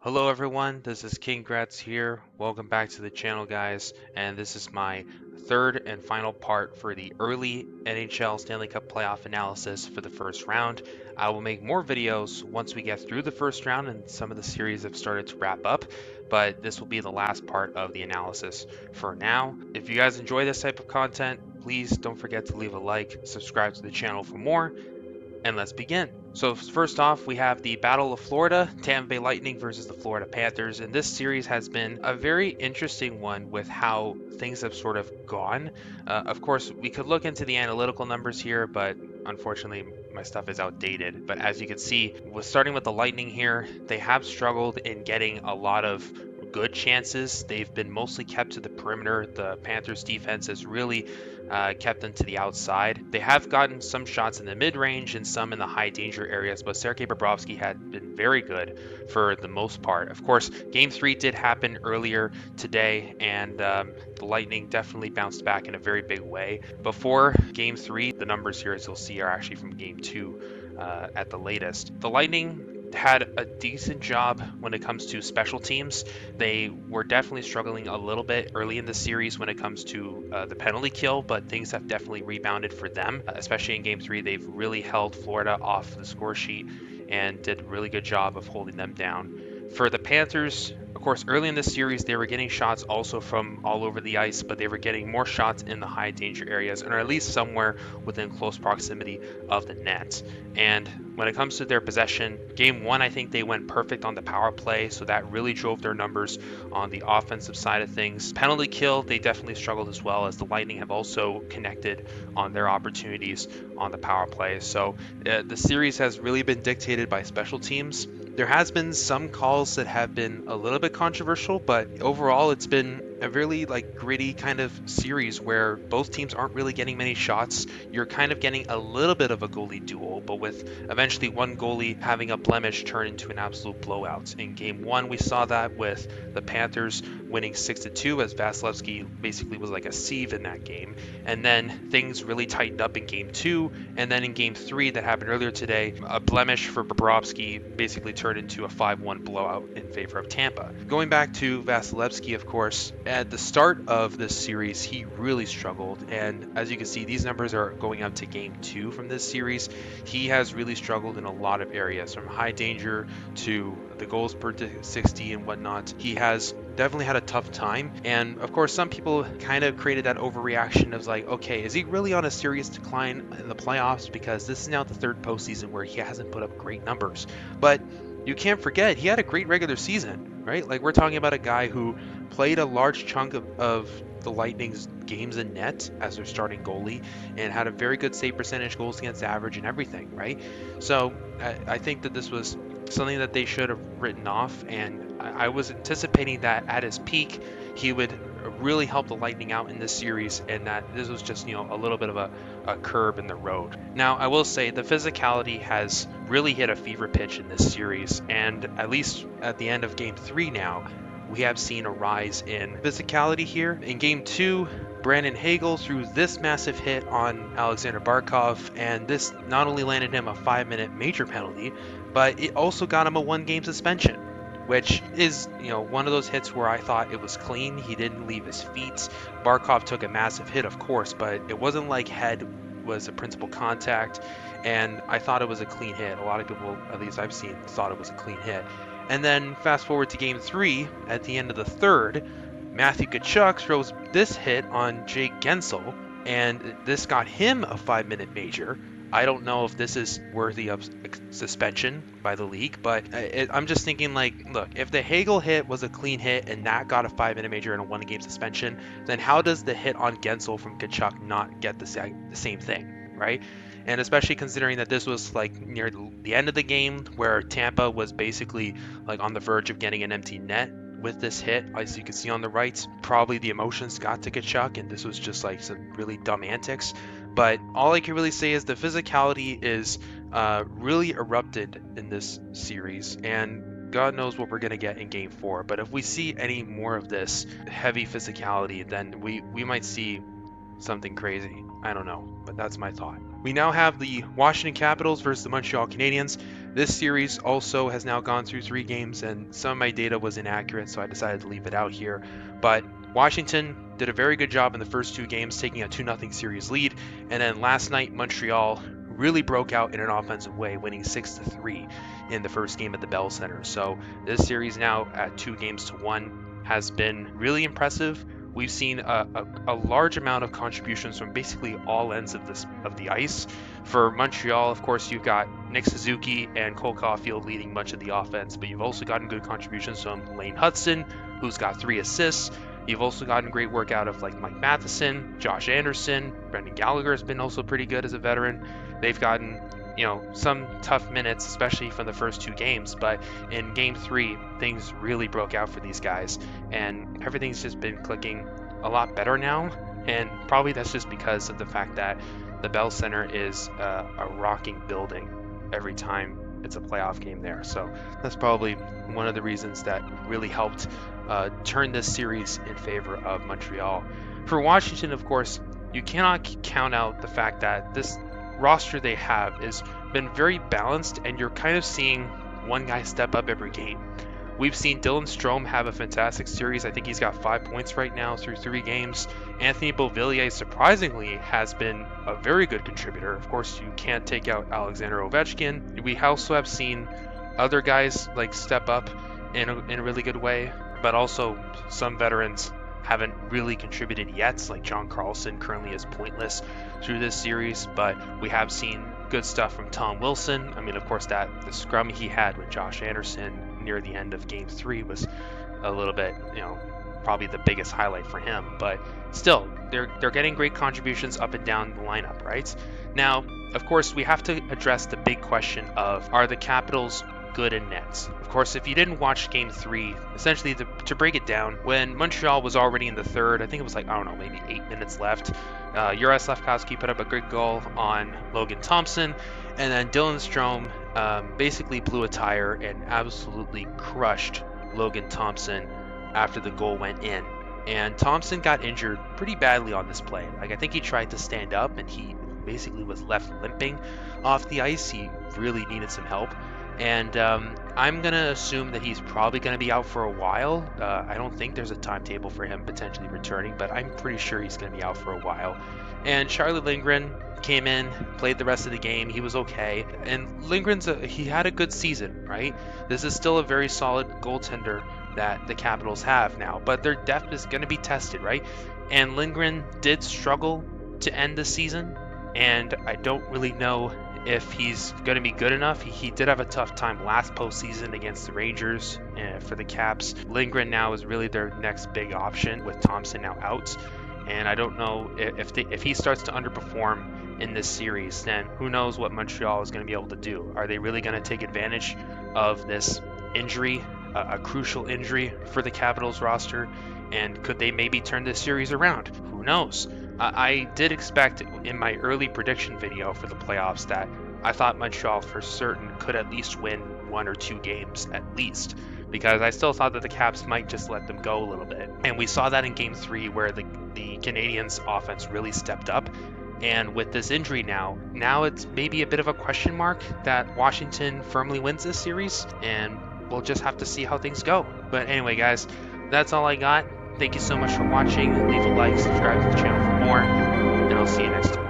Hello everyone, this is King Gratz here. Welcome back to the channel guys, and this is my third and final part for the early NHL Stanley Cup playoff analysis for the first round. I will make more videos once we get through the first round and some of the series have started to wrap up, but this will be the last part of the analysis for now. If you guys enjoy this type of content, please don't forget to leave a like, subscribe to the channel for more, and let's begin. So first off, we have the Battle of Florida, Tampa Bay Lightning versus the Florida Panthers, and this series has been a very interesting one with how things have sort of gone. Of course, we could look into the analytical numbers here, but unfortunately my stuff is outdated. But as you can see, starting with the Lightning here, they have struggled in getting a lot of good chances. They've been mostly kept to the perimeter. The Panthers defense has really kept them to the outside. They have gotten some shots in the mid-range and some in the high danger areas, but Sergei Bobrovsky had been very good for the most part. Of course, Game 3 did happen earlier today, and the Lightning definitely bounced back in a very big way. Before Game 3, the numbers here, as you'll see, are actually from Game 2 at the latest. The Lightning had a decent job when it comes to special teams. They were definitely struggling a little bit early in the series when it comes to the penalty kill, but things have definitely rebounded for them, especially in Game 3. They've really held Florida off the score sheet and did a really good job of holding them down. For the Panthers, of course, early in the series, they were getting shots also from all over the ice, but they were getting more shots in the high danger areas, or at least somewhere within close proximity of the net. And when it comes to their possession, Game 1, I think they went perfect on the power play, so that really drove their numbers on the offensive side of things. Penalty kill, they definitely struggled as well, as the Lightning have also connected on their opportunities on the power play. So the series has really been dictated by special teams. There has been some calls that have been a little bit controversial, but overall it's been a really gritty kind of series where both teams aren't really getting many shots. You're kind of getting a little bit of a goalie duel, but with eventually one goalie having a blemish turn into an absolute blowout. In Game 1, we saw that with the Panthers winning 6-2 as Vasilevsky basically was like a sieve in that game. And then things really tightened up in Game 2, and then in Game 3 that happened earlier today, a blemish for Bobrovsky basically turned into a 5-1 blowout in favor of Tampa. Going back to Vasilevsky, of course, at the start of this series, he really struggled, and as you can see, these numbers are going up to Game 2 from this series. He has really struggled in a lot of areas, from high danger to the goals per 60 and whatnot. He has definitely had a tough time, and of course some people kind of created that overreaction of like, okay, is he really on a serious decline in the playoffs, because this is now the third postseason where he hasn't put up great numbers. But you can't forget, he had a great regular season, right? Like, we're talking about a guy who played a large chunk of the Lightning's games in net as their starting goalie and had a very good save percentage, goals against average, and everything, right? So I think that this was something that they should have written off, and I was anticipating that at his peak he would really help the Lightning out in this series, and that this was just, a little bit of a curb in the road. Now, I will say the physicality has really hit a fever pitch in this series, and at least at the end of Game 3 now, we have seen a rise in physicality here. In Game 2, Brandon Hagel threw this massive hit on Alexander Barkov, and this not only landed him a 5-minute major penalty, but it also got him a 1-game suspension, which is, one of those hits where I thought it was clean. He didn't leave his feet. Barkov took a massive hit, of course, but it wasn't like head was a principal contact, and I thought it was a clean hit. A lot of people, at least I've seen, thought it was a clean hit. And then fast forward to Game 3, at the end of the third, Matthew Tkachuk throws this hit on Jake Gensel, and this got him a 5-minute major. I don't know if this is worthy of suspension by the league, but I'm just thinking, look, if the Hagel hit was a clean hit and that got a 5-minute major and a 1-game suspension, then how does the hit on Gensel from Tkachuk not get the same thing, right? And especially considering that this was near the end of the game where Tampa was basically on the verge of getting an empty net with this hit. As you can see on the right, probably the emotions got to Tkachuk, and this was just some really dumb antics. But all I can really say is the physicality is really erupted in this series, and God knows what we're going to get in Game 4. But if we see any more of this heavy physicality, then we might see something crazy. I don't know, but that's my thought. We now have the Washington Capitals versus the Montreal Canadiens. This series also has now gone through 3 games, and some of my data was inaccurate, so I decided to leave it out here. But Washington did a very good job in the first 2 games, taking a 2-0 series lead, and then last night Montreal really broke out in an offensive way, winning 6-3 in the first game at the Bell Center. So this series now at 2-1 has been really impressive. We've seen a large amount of contributions from basically all ends of the ice. For Montreal, of course, you've got Nick Suzuki and Cole Caulfield leading much of the offense, but you've also gotten good contributions from Lane Hudson, who's got 3 assists. You've also gotten great work out of like Mike Matheson, Josh Anderson, Brendan Gallagher has been also pretty good as a veteran. They've gotten, some tough minutes, especially from the first 2 games, but in game 3, things really broke out for these guys, and everything's just been clicking a lot better now, and probably that's just because of the fact that the Bell Center is a rocking building every time it's a playoff game there. So that's probably one of the reasons that really helped turn this series in favor of Montreal. For Washington, of course, you cannot count out the fact that this roster they have has been very balanced, and you're kind of seeing one guy step up every game. We've seen Dylan Strome have a fantastic series. I think he's got 5 points right now through 3 games. Anthony Beauvillier, surprisingly, has been a very good contributor. Of course, you can't take out Alexander Ovechkin. We also have seen other guys like step up in a really good way, but also some veterans haven't really contributed yet, like John Carlson currently is pointless through this series, but we have seen good stuff from Tom Wilson. I mean, of course, the scrum he had with Josh Anderson near the end of game 3 was a little bit, probably the biggest highlight for him, but still, they're getting great contributions up and down the lineup, right? Now, of course, we have to address the big question of, are the Capitals good in nets? Of course, if you didn't watch game 3, essentially to break it down, when Montreal was already in the third, I think it was like, I don't know, maybe 8 minutes left, Juraj Slafkovsky put up a good goal on Logan Thompson, and then Dylan Strome basically blew a tire and absolutely crushed Logan Thompson after the goal went in. And Thompson got injured pretty badly on this play. Like, I think he tried to stand up and he basically was left limping off the ice. He really needed some help. And I'm going to assume that he's probably going to be out for a while. I don't think there's a timetable for him potentially returning, but I'm pretty sure he's going to be out for a while. And Charlie Lindgren came in, played the rest of the game. He was okay. And Lindgren's he had a good season, right? This is still a very solid goaltender that the Capitals have now, but their depth is going to be tested, right? And Lindgren did struggle to end the season, and I don't really know if he's going to be good enough. He did have a tough time last postseason against the Rangers for the Caps. Lindgren now is really their next big option with Thompson now out, and I don't know if he starts to underperform in this series, then who knows what Montreal is going to be able to do. Are they really going to take advantage of this injury, a crucial injury for the Capitals roster, and could they maybe turn this series around? Who knows? I did expect in my early prediction video for the playoffs that I thought Montreal for certain could at least win 1 or 2 games at least, because I still thought that the Caps might just let them go a little bit. And we saw that in game 3 where the Canadiens offense really stepped up. And with this injury now it's maybe a bit of a question mark that Washington firmly wins this series, and we'll just have to see how things go. But anyway, guys, that's all I got. Thank you so much for watching. Leave a like, subscribe to the channel for more, and I'll see you next time.